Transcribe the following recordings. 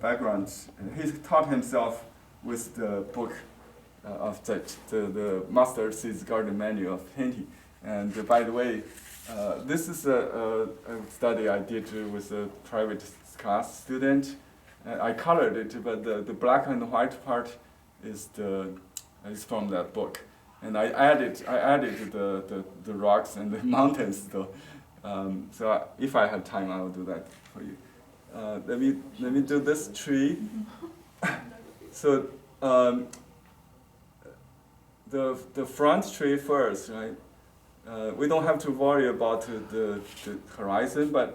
background. He taught himself with the book of the Master Seeds Garden Manual of Painting. And by the way, this is a study I did with a private class student. I colored it, but the black and white part is from that book. And I added the rocks and the mountains though. So if I have time, I will do that for you. Let me do this tree. So the front tree first, right? We don't have to worry about the horizon, but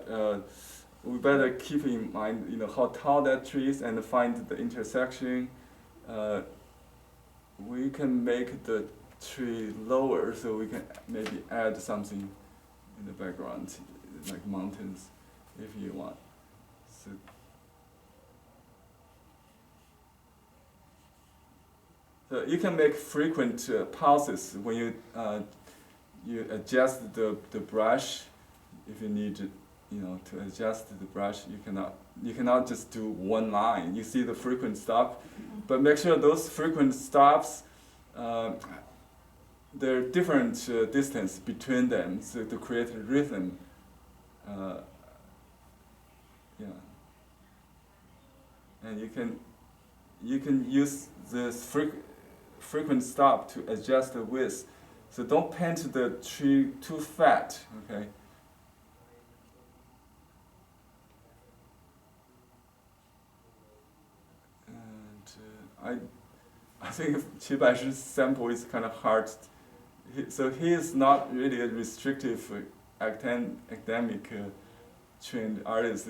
we better keep in mind, how tall that tree is and find the intersection. We can make the tree lower, so we can maybe add something in the background, like mountains, if you want. So you can make frequent pauses when you adjust the brush. If you need to, to adjust the brush, you cannot just do one line. You see the frequent stop, but make sure those frequent stops, there are different distance between them, so to create a rhythm. And you can use this frequent stop to adjust the width. So don't paint the tree too fat, okay? And I think Qibai's sample is kind of hard. So he is not really a restrictive academic trained artist.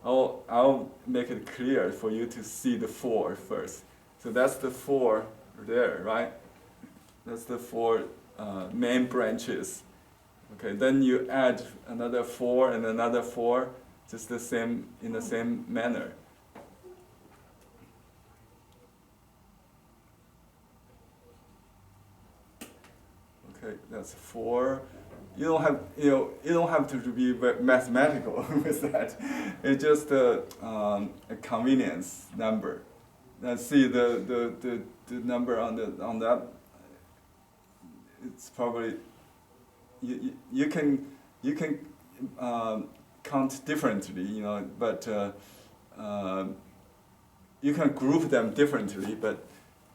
I'll make it clear for you to see the 4 first. So that's the 4 there, right? That's the 4 main branches. Okay, then you add another 4 and another 4, just in the same manner. Okay, that's 4. You don't have to be mathematical with that. It's just a convenience number. Let's see the number on that. It's probably you can count differently, but you can group them differently. But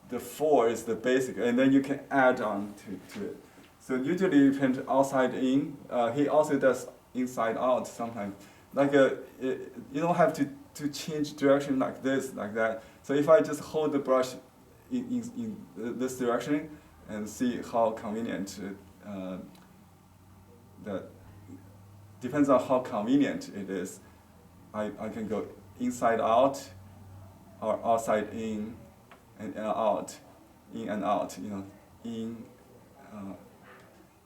the 4 is the basic, and then you can add on to it. So usually you paint outside in. He also does inside out sometimes. Like you don't have to change direction like this, like that. So if I just hold the brush in this direction and see how convenient that depends on how convenient it is. I can go inside out or outside in and out, in and out. In.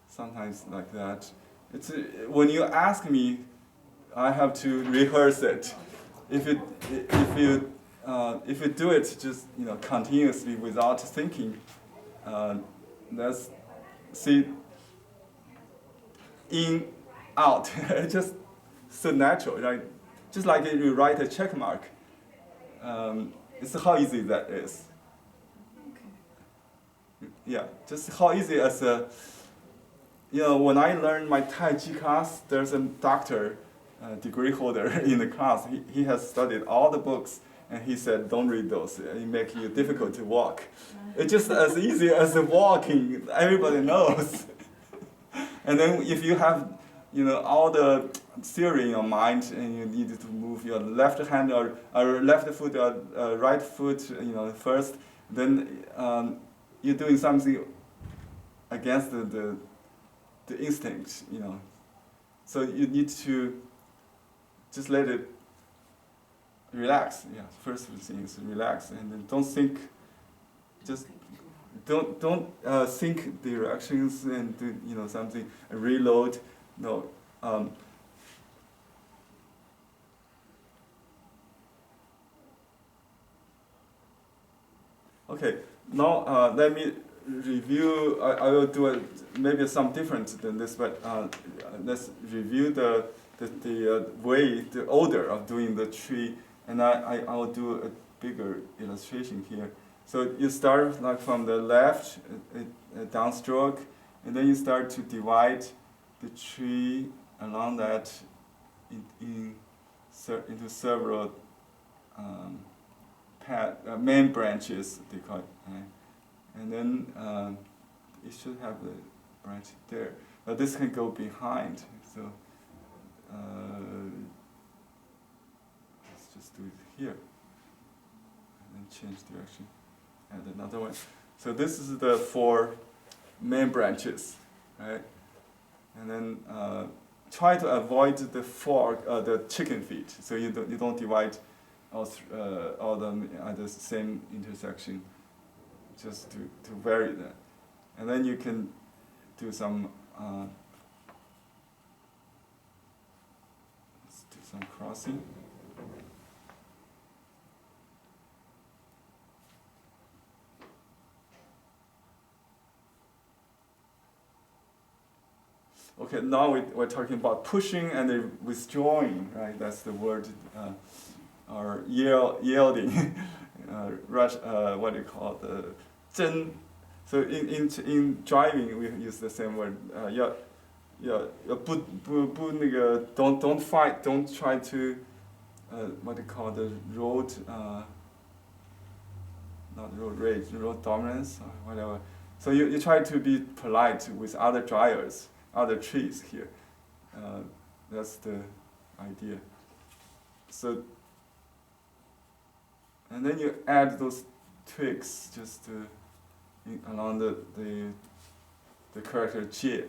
Sometimes like that. It's when you ask me, I have to rehearse it. If you do it just continuously without thinking, let's see in out. It's just so natural, right? Just like you write a check mark. It's how easy that is. Yeah, just how easy as a. When I learned my Tai Chi class, there's a doctor, degree holder in the class. He has studied all the books, and he said, don't read those. It makes you difficult to walk. It's just as easy as walking. Everybody knows. And then if you have, all the theory in your mind, and you need to move your left hand or left foot or right foot, first, then you're doing something against the instinct, So you need to just let it relax. Yeah, first thing is relax, and then don't think. Just don't think directions and do something. Reload. No. Okay. Now let me review. I will do maybe some different than this, but let's review the the order of doing the tree, and I'll do a bigger illustration here. So you start like from the left, downstroke, and then you start to divide the tree along that into several main branches, they call it, right? And then it should have the branch there. But this can go behind, so let's just do it here. And then change direction. Add another one. So this is the 4 main branches, right? And then try to avoid the fork, the chicken feet. So you don't divide all of them at the same intersection, just to vary that. And then you can do some let's do some crossing. Okay, now we're talking about pushing and withdrawing, right? That's the word, or yielding, what do you call it? 真. So in driving we use the same word. Don't fight. Don't try to what do you call the road? Not road rage, road dominance, or whatever. So you try to be polite with other drivers, other trees here. That's the idea. So, and then you add those twigs just along the character J,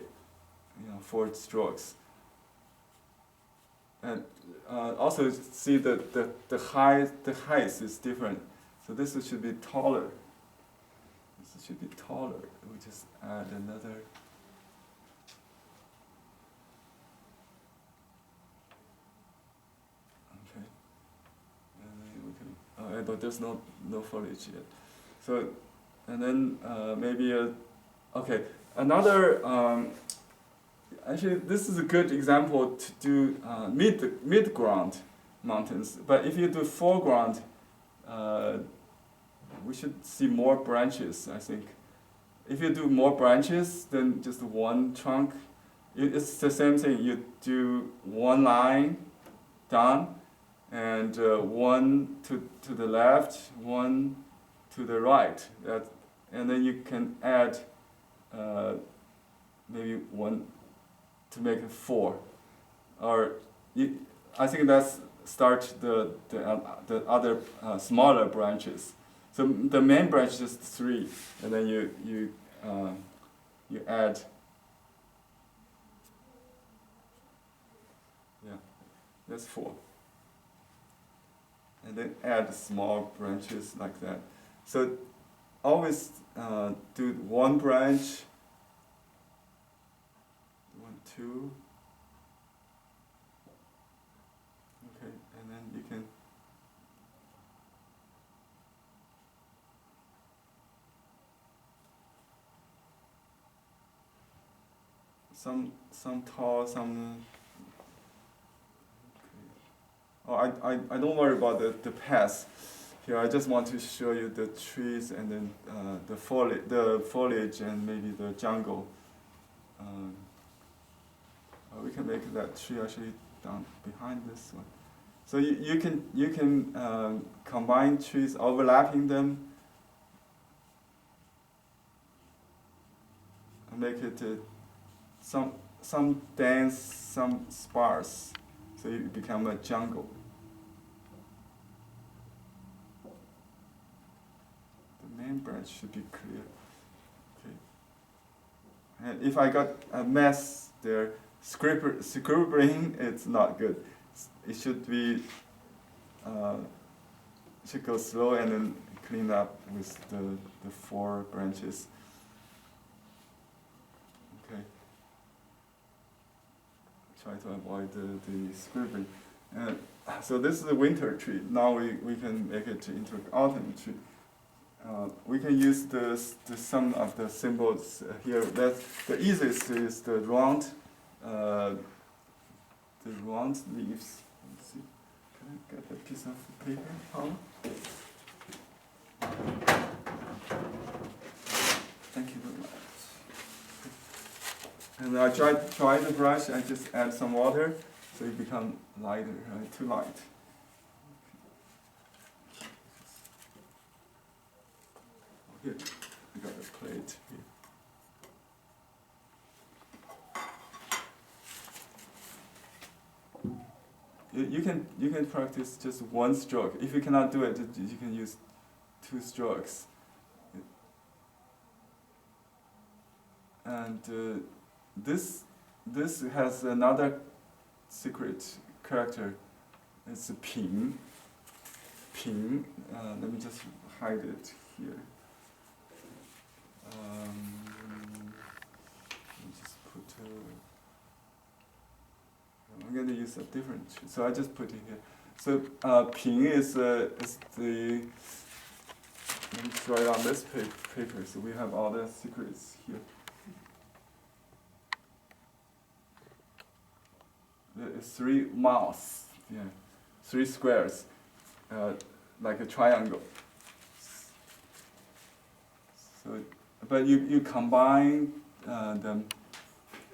4 strokes. And also see that the height is different. So this should be taller. This should be taller. We just add another. Okay. And then we can. But there's no foliage yet. So, and then maybe okay, another. Actually, this is a good example to do mid-ground mountains. But if you do foreground, we should see more branches, I think. If you do more branches than just one trunk, it's the same thing. You do one line down, and one to the left, one to the right. And then you can add maybe one to make it 4. Or I think that's start the other smaller branches. So the main branch is just 3, and then you add. Yeah, that's 4. And then add small branches like that. So always do one branch. 1, 2. Okay, and then you can. Some tall, some. Okay. Oh, I don't worry about the path. Here, I just want to show you the trees and then the foliage and maybe the jungle. We can make that tree actually down behind this one. So you can combine trees, overlapping them, and make it some dense, some sparse, so it become a jungle. The main branch should be clear. Okay. And if I got a mess there, scribbling, it's not good. It should be should go slow and then clean up with the 4 branches. Okay. Try to avoid the scribbling. So this is a winter tree. Now we can make it into an autumn tree. We can use some of the symbols here. The easiest is the round the round leaves. Let's see. Can I get a piece of paper? Paul? Thank you very much. And I dry the brush. I just add some water, so it becomes lighter, too light. Here, I got a plate here. You can practice just one stroke. If you cannot do it, you can use 2 strokes. And this has another secret character. It's a ping. Ping. Let me just hide it here. Let me just put. I'm going to use a different. So I just put it here. So ping is the. Let me draw it on this paper. So we have all the secrets here. There is 3 mouths, 3 squares, like a triangle. So, but you combine them.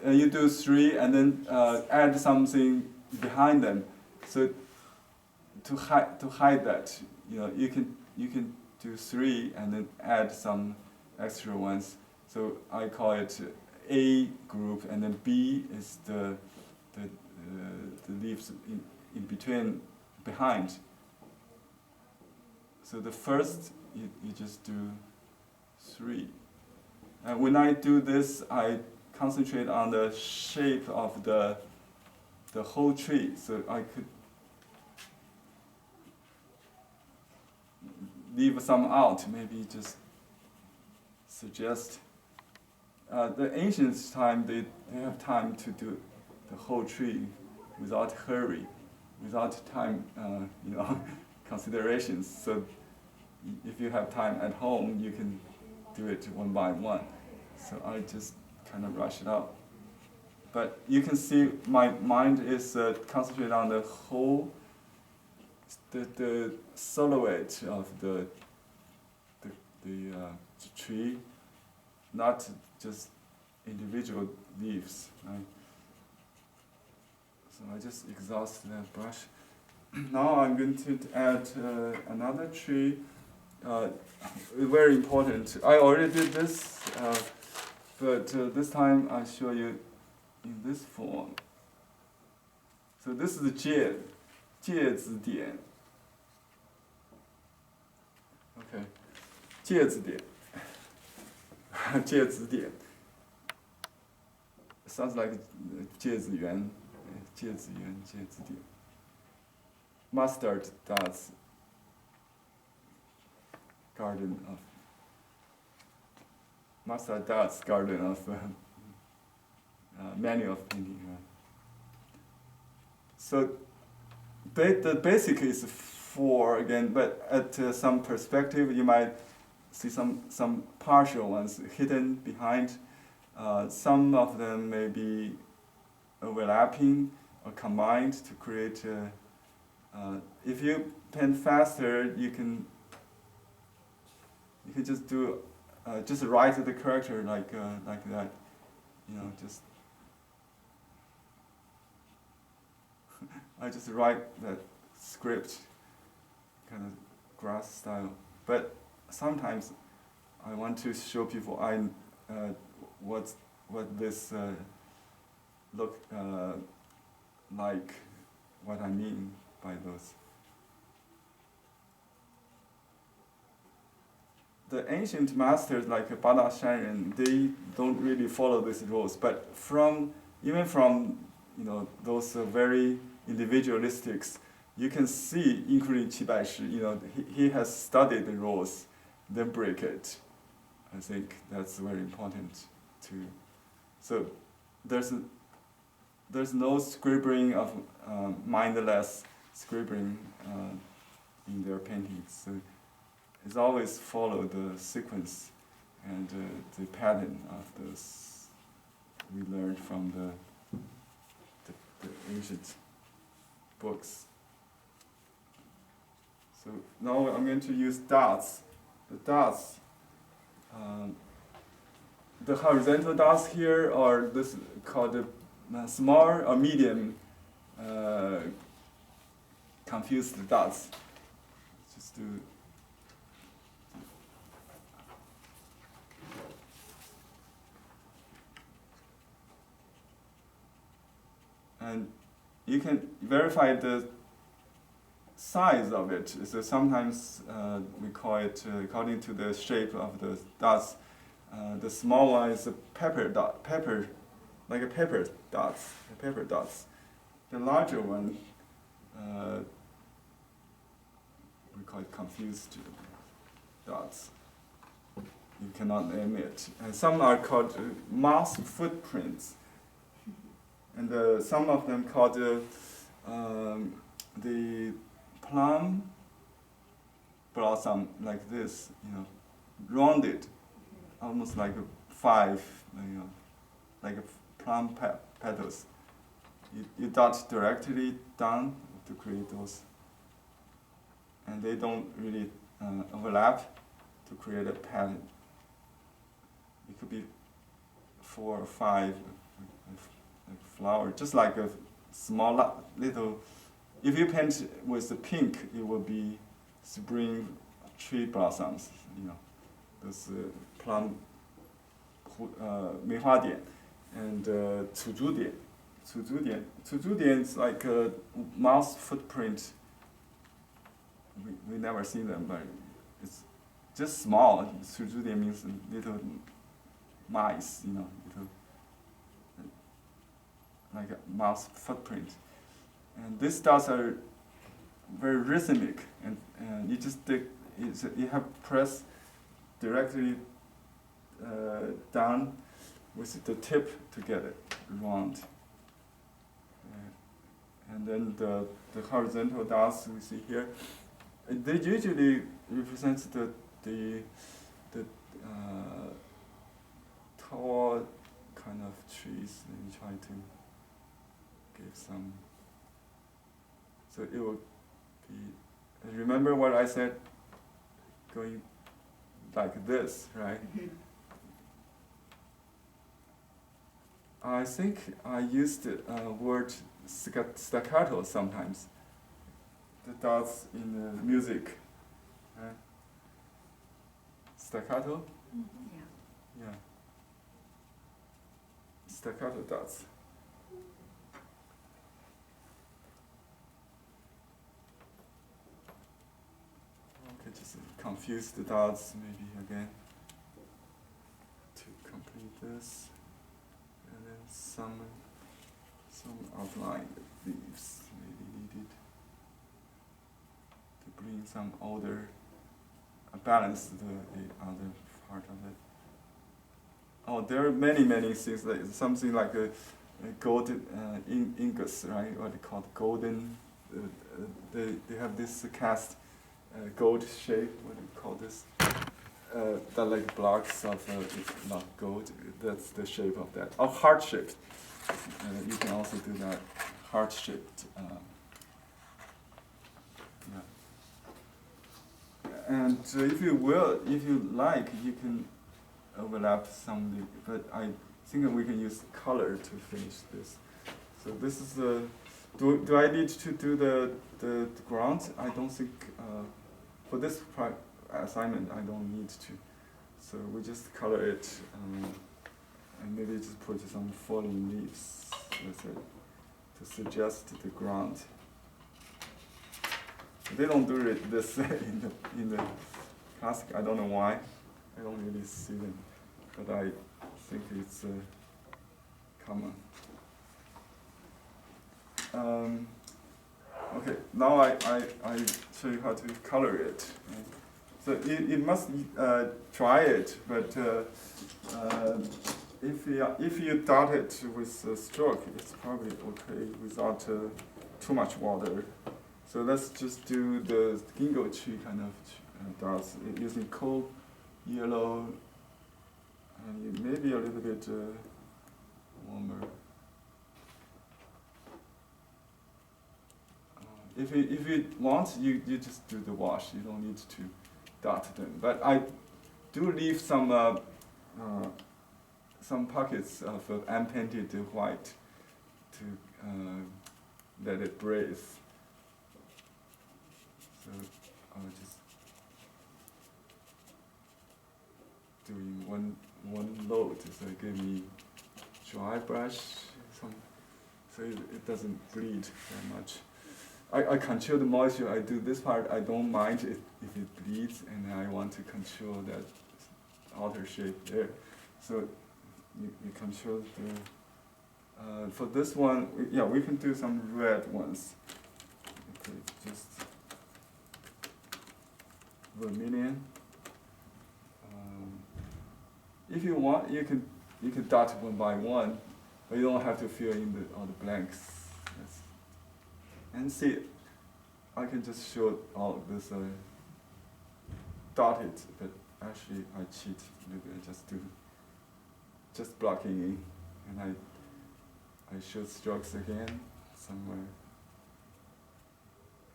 You do 3 and then add something behind them. So to hide that, you can do 3 and then add some extra ones. So I call it A group, and then B is the leaves in between, behind. So the first, you just do 3. And when I do this, I concentrate on the shape of the whole tree. So I could leave some out, maybe just suggest. The ancient time, they have time to do the whole tree without hurry, without time, considerations. So if you have time at home, you can do it one by one. So I just kind of rush it out. But you can see my mind is concentrated on the whole, the silhouette of the tree, not just individual leaves. Right? So I just exhaust that brush. Now I'm going to add another tree. Very important. I already did this, but this time I show you in this form. So this is the 戒字点. Okay, 戒字点. 戒字点. Sounds like 芥子园. 芥子园, 芥子点. Mustard dots. Garden of Mustard dots. Garden of manual painting. So the basic is 4 again, but at some perspective you might see some partial ones hidden behind. Some of them may be overlapping or combined to create. If you paint faster, you can just do just write the character like that, just. I just write that script, kind of grass style. But sometimes I want to show people what this look like, what I mean by those. The ancient masters like Bada Shanren, they don't really follow these rules. But even from those very individualistics, you can see, including Qi Baishi, he has studied the rules, then break it. I think that's very important too. So there's no scribbling of mindless scribbling in their paintings. So it's always follow the sequence and the pattern of those we learned from the ancient books. So now I'm going to use dots. The dots, the horizontal dots here are this called the small or medium confused dots. Just do. And you can verify the size of it. So sometimes we call it according to the shape of the dots. The small one is a pepper dot, like a pepper dots. The larger one, we call it confused dots. You cannot name it. And some are called mouse footprints. And some of them called the plum blossom, like this, rounded, almost like a 5, like a plum petals. You dot directly down to create those, and they don't really overlap to create a pattern. It could be 4 or 5 flower, just like a small little. If you paint with the pink, it will be spring tree blossoms. Those plum 梅花点 and 土珠点. 土珠点 is like a mouse footprint. We never see them, but it's just small. 土珠点 means little mice, little, like a mouse footprint. And these dots are very rhythmic, and you just you have press directly down with the tip to get it round. And then the horizontal dots we see here, they usually represent the tall kind of trees. Let me try to give some. So it will be. Remember what I said? Going like this, right? I think I used the word staccato sometimes. The dots in the music, right? Staccato? Yeah. Yeah. Staccato dots. Okay, just confuse the dots maybe again to complete this. And then some outline leaves maybe needed to bring some order, balance the other part of it. Oh, there are many things, like something like a gold ingots, right? What they call golden. They have this cast gold shape. What do you call this? That like blocks of not gold. That's the shape of that. Or heart shaped. You can also do that heart shaped. And if you like, you can overlap some. But I think we can use color to finish this. So this is the. Do I need to do the ground? I don't think for this assignment I don't need to. So we just color it and maybe just put some fallen leaves, let's say, to suggest the ground. They don't do it this in the classic. I don't know why. I don't really see them, but I think it's common. Okay, now I show you how to color it. So you must try it, but if you dot it with a stroke, it's probably okay without too much water. So let's just do the ginkgo tree kind of dots using coal yellow and maybe a little bit warmer. if you want, you just do the wash. You don't need to dot them. But I do leave some pockets of unpainted white to let it breathe. So I'll just doing one load, so it gave me dry brush, so it doesn't bleed that much. I control the moisture. I do this part. I don't mind if it bleeds, and I want to control that outer shape there. So you control the. For this one, we can do some red ones. Okay, just vermilion. If you want, you can dot one by one, but you don't have to fill in all the blanks. And see, I can just show all of this dotted, but actually I cheat a little bit. I just do blocking in, and I show strokes again somewhere,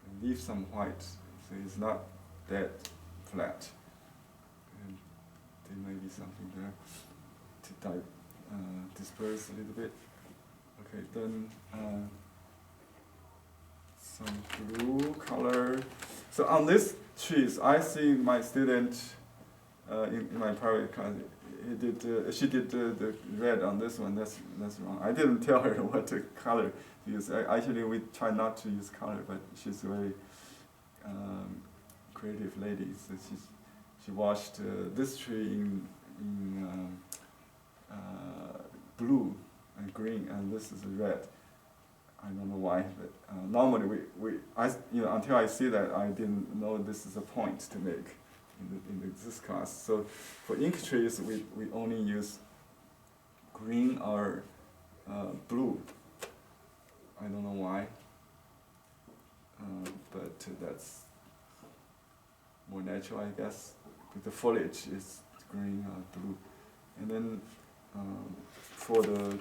and leave some white, so it's not that flat. And there may be something there to disperse a little bit. Okay, then some blue color. So on these trees, I see my student in my private class. She did the red on this one. That's wrong. I didn't tell her what the color to use. Actually, we try not to use color, but she's a very creative lady. So she washed this tree in blue and green, and this is red. I don't know why, but normally until I see that, I didn't know this is a point to make in this class. So for ink trees, we only use green or blue. I don't know why, but that's more natural, I guess. The foliage is green or blue, and then for the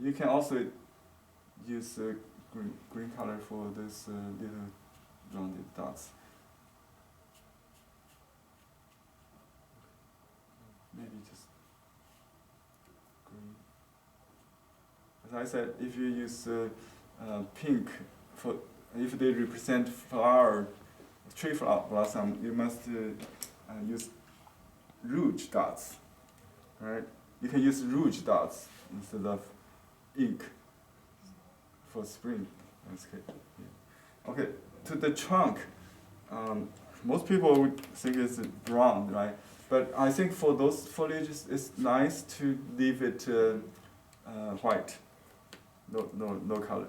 you can also use green color for this little rounded dots. Maybe just green. As I said, if you use pink if they represent tree flower blossom, you must use rouge dots, right? You can use rouge dots instead of ink for spring. Okay, to the trunk, most people would think it's brown, right? But I think for those foliages, it's nice to leave it white, no color.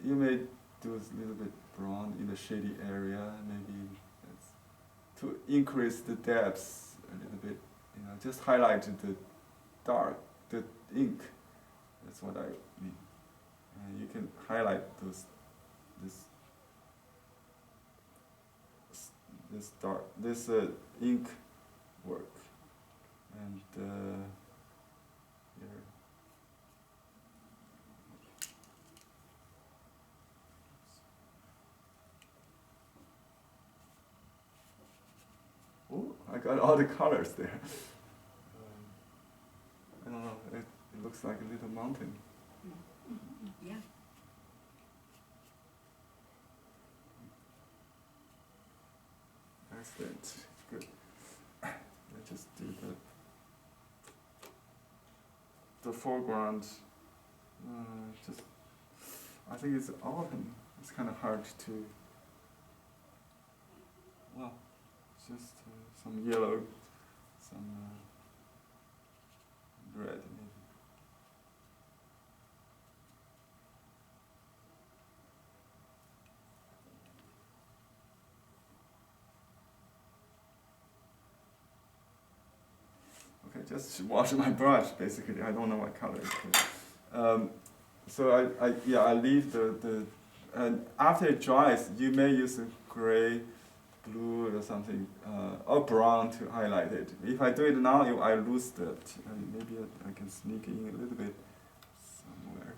You may do a little bit brown in the shady area, maybe to increase the depth a little bit. Just highlight the ink. That's what I mean. You can highlight this ink work, and here. Oh, I got all the colors there. I don't know. It looks like a little mountain. Yeah. Excellent. Good. Let's just do the foreground. I think it's autumn. It's kind of hard to. Well, just some yellow, some red maybe. Okay, just wash my brush basically. I don't know what color it is. So I leave and after it dries, you may use a gray blue or something, or brown to highlight it. If I do it now, I lose that. Maybe I can sneak in a little bit somewhere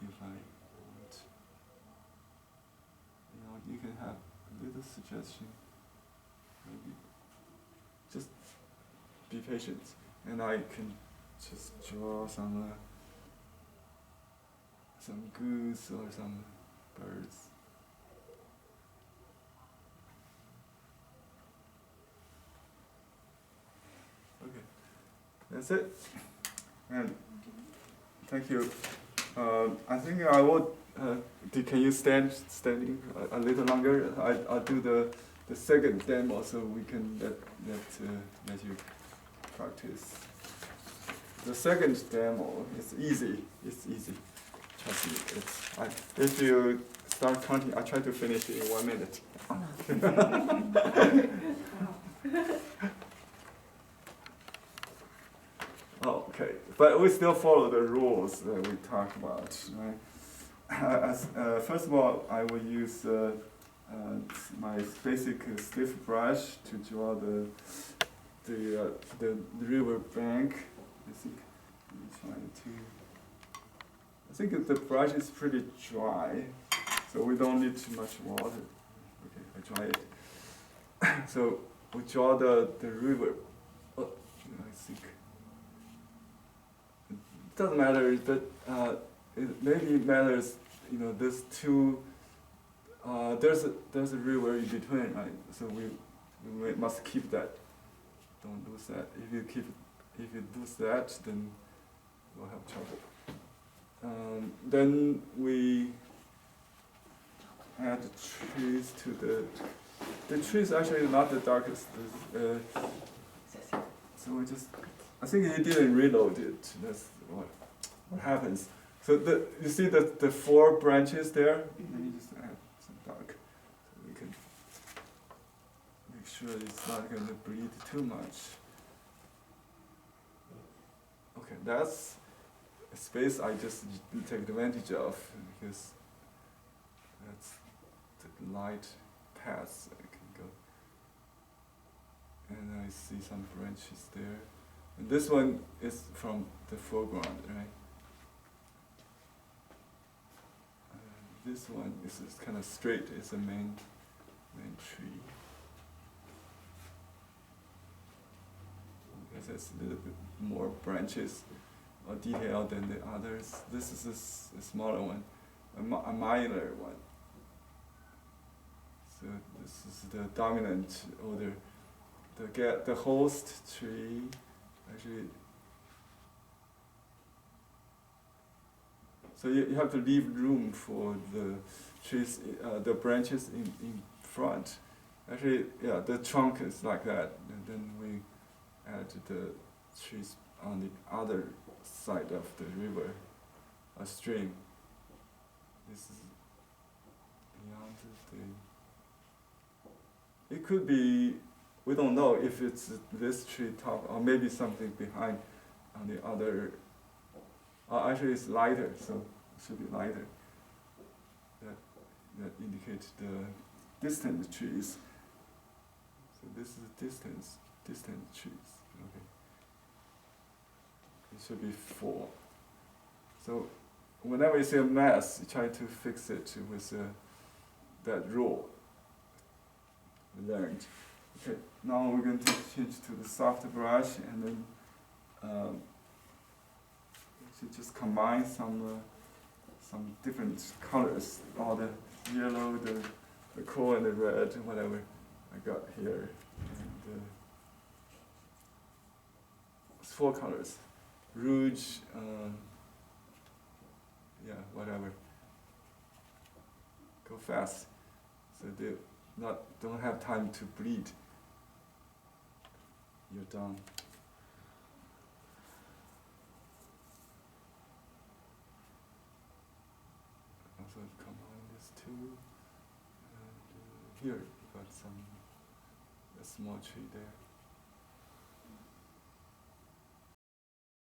if I want. You can have a little suggestion. Maybe just be patient, and I can just draw some goose or some birds. Okay, that's it. And thank you. I think I will. Can you standing a little longer? I'll do the second demo so we can let you practice. The second demo is easy. It's easy. Trust me. If you start counting, I try to finish in 1 minute. Okay, but we still follow the rules that we talked about, right? First of all, I will use my basic stiff brush to draw the river bank. I think the brush is pretty dry, so we don't need too much water. Okay, I try it. So we draw the river. Oh, I think it doesn't matter, but it maybe matters. There's two. There's a river in between, right? So we must keep that. Don't lose that. If you lose that, then we'll have trouble. Then we add trees to the trees actually not the darkest. So I think he didn't reload it. That's what happens. So you see the 4 branches there? Let me just add some dark so we can make sure it's not going to bleed too much. Okay, that's a space I just take advantage of because that's the light path I can go. And I see some branches there. And this one is from the foreground, right? This one is kind of straight. It's a main tree. Because it's a little bit more branches or detail than the others. This is a smaller one, a minor one. So this is the dominant order. The host tree actually. So you have to leave room for the trees, the branches in front. Actually, yeah, the trunk is like that, and then we add the trees on the other side of the river, a stream. This is beyond the. It could be, we don't know if it's this tree top or maybe something behind on the other. Actually, it's lighter, so it should be lighter. That indicates the distant trees. So this is distant trees. Okay. It should be 4. So whenever you see a mess, you try to fix it with that rule we learned. Okay. Now we're going to change to the soft brush and then. Just combine some different colors, all the yellow, the coal, and the red, whatever I got here. And it's 4 colors, rouge, whatever. Go fast, so they don't have time to bleed. You're done. Also combine this too, and here we got a small tree there.